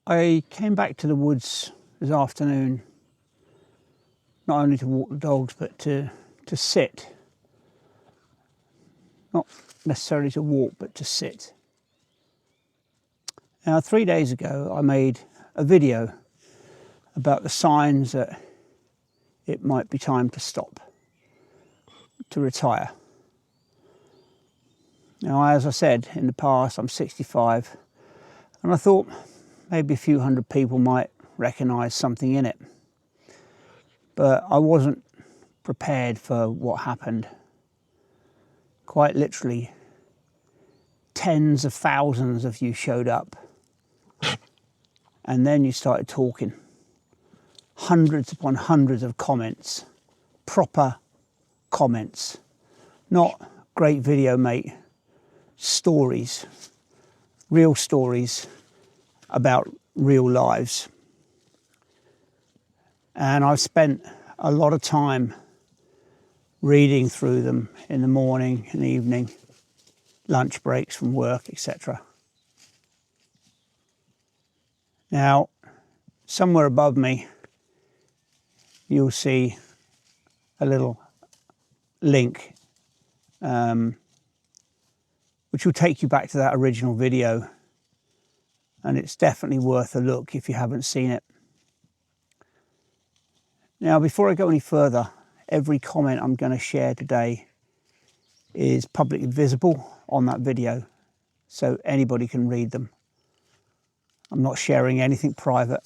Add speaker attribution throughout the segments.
Speaker 1: I came back to the woods this afternoon, not only to walk the dogs, but to sit. Not necessarily to walk, but to sit. Now, 3 days ago, I made a video about the signs that it might be time to stop, to retire. Now, as I said in the past, I'm 65, and I thought maybe a few hundred people might recognise something in it. But I wasn't prepared for what happened. Quite literally, tens of thousands of you showed up. And then you started talking. Hundreds upon hundreds of comments. Proper comments. Not great video, mate. Stories. Real stories about real lives. And I've spent a lot of time reading through them in the morning and evening, lunch breaks from work, etc. Now, somewhere above me, you'll see a little link which will take you back to that original video, and it's definitely worth a look if you haven't seen it. Now, before I go any further, every comment I'm going to share today is publicly visible on that video, so anybody can read them. I'm not sharing anything private.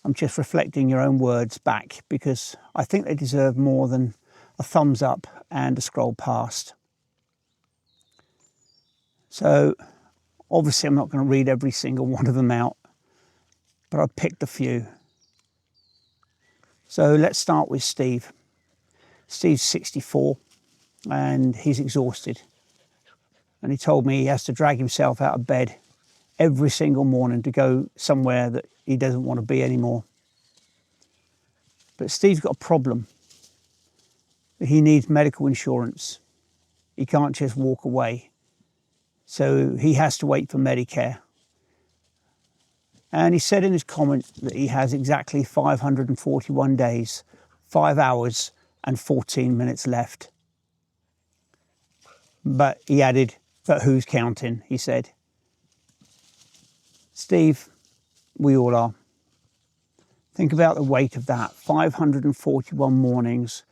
Speaker 1: I'm just reflecting your own words back, because I think they deserve more than a thumbs up and a scroll past. So obviously I'm not going to read every single one of them out, but I picked a few. So let's start with Steve. Steve's 64 and he's exhausted. And he told me he has to drag himself out of bed every single morning to go somewhere that he doesn't want to be anymore. But Steve's got a problem. He needs medical insurance. He can't just walk away. So he has to wait for Medicare. And he said in his comment that he has exactly 541 days, 5 hours and 14 minutes left. But he added, but who's counting, he said. Steve, we all are. Think about the weight of that, 541 mornings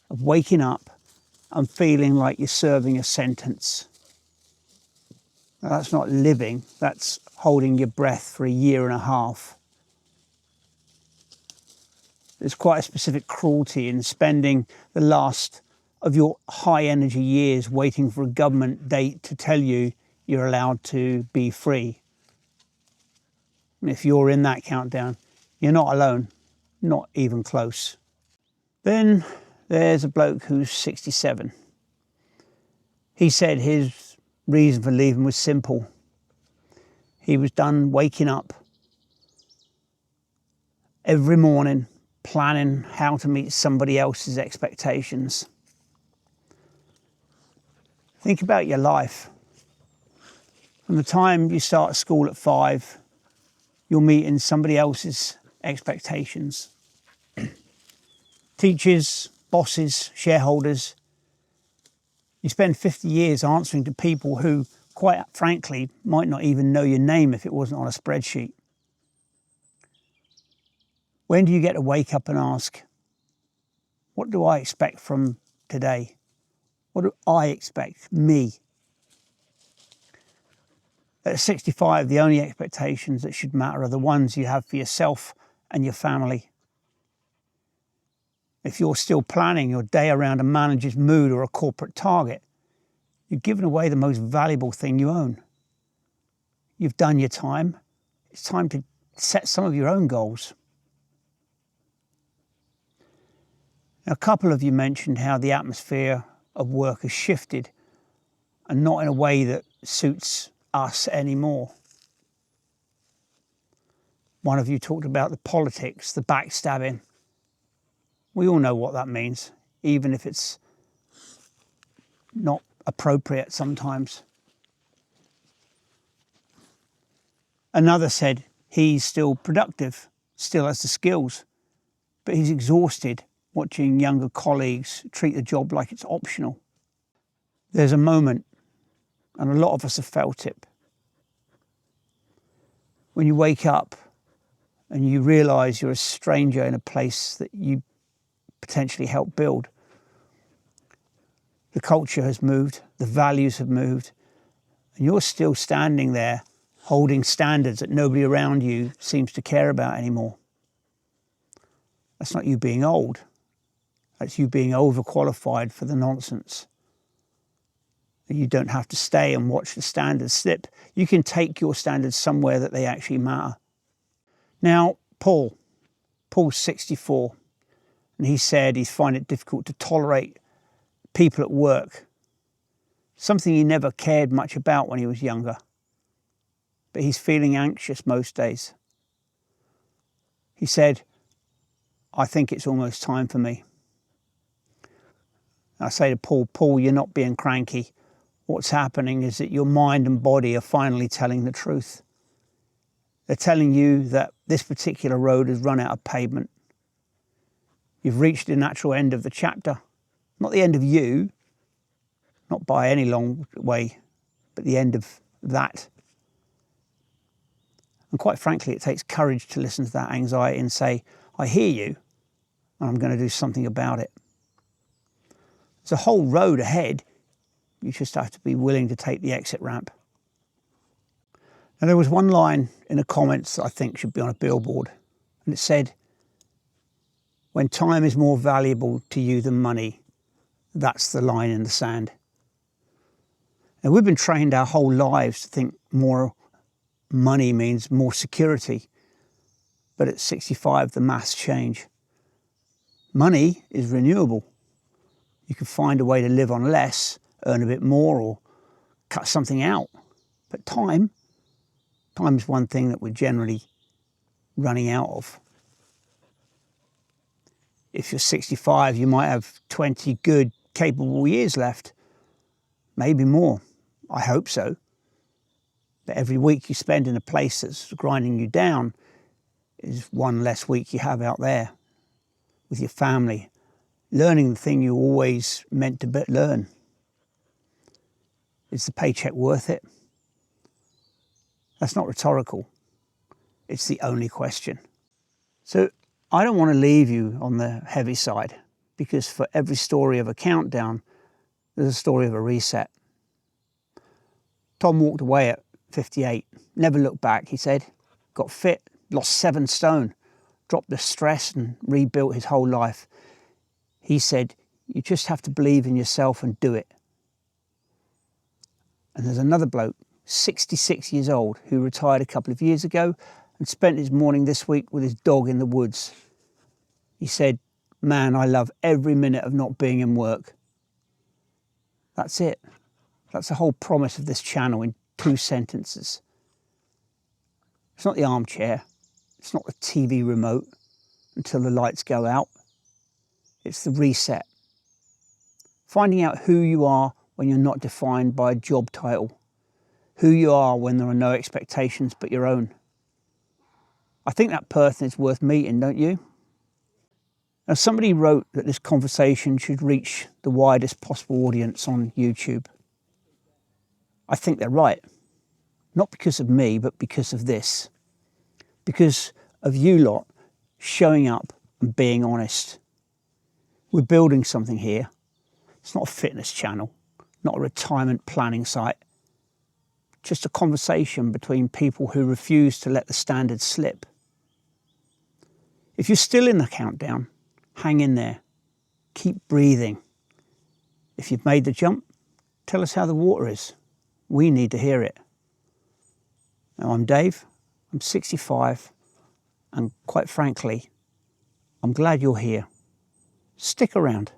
Speaker 1: of waking up and feeling like you're serving a sentence. Now, that's not living, that's holding your breath for a year and a half. There's quite a specific cruelty in spending the last of your high energy years waiting for a government date to tell you you're allowed to be free. And if you're in that countdown, you're not alone, not even close. Then there's a bloke who's 67. He said his reason for leaving was simple. He was done waking up every morning planning how to meet somebody else's expectations. Think about your life. From the time you start school at 5, you're meeting somebody else's expectations. Teachers, bosses, shareholders. You spend 50 years answering to people who, quite frankly, might not even know your name if it wasn't on a spreadsheet. When do you get to wake up and ask, what do I expect from today? What do I expect, me? At 65, the only expectations that should matter are the ones you have for yourself and your family. If you're still planning your day around a manager's mood or a corporate target, you've given away the most valuable thing you own. You've done your time. It's time to set some of your own goals. Now, a couple of you mentioned how the atmosphere of work has shifted and not in a way that suits us anymore. One of you talked about the politics, the backstabbing. We all know what that means, even if it's not appropriate sometimes. Another said, He's still productive, still has the skills, but he's exhausted watching younger colleagues treat the job like it's optional. There's a moment, and a lot of us have felt it, when you wake up and you realise you're a stranger in a place that you potentially helped build. The culture has moved, the values have moved, and you're still standing there holding standards that nobody around you seems to care about anymore. That's not you being old. That's you being overqualified for the nonsense. You don't have to stay and watch the standards slip. You can take your standards somewhere that they actually matter. Now, Paul's 64, and he said he's finding it difficult to tolerate people at work, something he never cared much about when he was younger. But he's feeling anxious most days. He said, I think it's almost time for me. I say to Paul, you're not being cranky. What's happening is that your mind and body are finally telling the truth. They're telling you that this particular road has run out of pavement. You've reached the natural end of the chapter. Not the end of you, not by any long way, but the end of that. And quite frankly, it takes courage to listen to that anxiety and say, I hear you, and I'm going to do something about it. There's a whole road ahead. You just have to be willing to take the exit ramp. Now, there was one line in the comments that I think should be on a billboard, and it said, when time is more valuable to you than money, that's the line in the sand. Now, we've been trained our whole lives to think more money means more security, but at 65, the maths change. Money is renewable. You can find a way to live on less, earn a bit more, or cut something out. But time is one thing that we're generally running out of. If you're 65, you might have 20 good, capable years left. Maybe more. I hope so. But every week you spend in a place that's grinding you down is one less week you have out there with your family, learning the thing you always meant to learn. Is the paycheck worth it? That's not rhetorical. It's the only question. So I don't want to leave you on the heavy side, because for every story of a countdown, there's a story of a reset. Tom walked away at 58, never looked back, he said. Got fit, lost 7 stone, dropped the stress and rebuilt his whole life. He said, you just have to believe in yourself and do it. And there's another bloke, 66 years old, who retired a couple of years ago and spent his morning this week with his dog in the woods. He said, man, I love every minute of not being in work. That's it. That's the whole promise of this channel in 2 sentences. It's not the armchair. It's not the TV remote until the lights go out. It's the reset. Finding out who you are when you're not defined by a job title. Who you are when there are no expectations but your own. I think that person is worth meeting, don't you? Now, somebody wrote that this conversation should reach the widest possible audience on YouTube. I think they're right. Not because of me, but because of this. Because of you lot showing up and being honest. We're building something here. It's not a fitness channel, not a retirement planning site. Just a conversation between people who refuse to let the standards slip. If you're still in the countdown, hang in there. Keep breathing. If you've made the jump, tell us how the water is. We need to hear it. Now, I'm Dave. I'm 65. And quite frankly, I'm glad you're here. Stick around.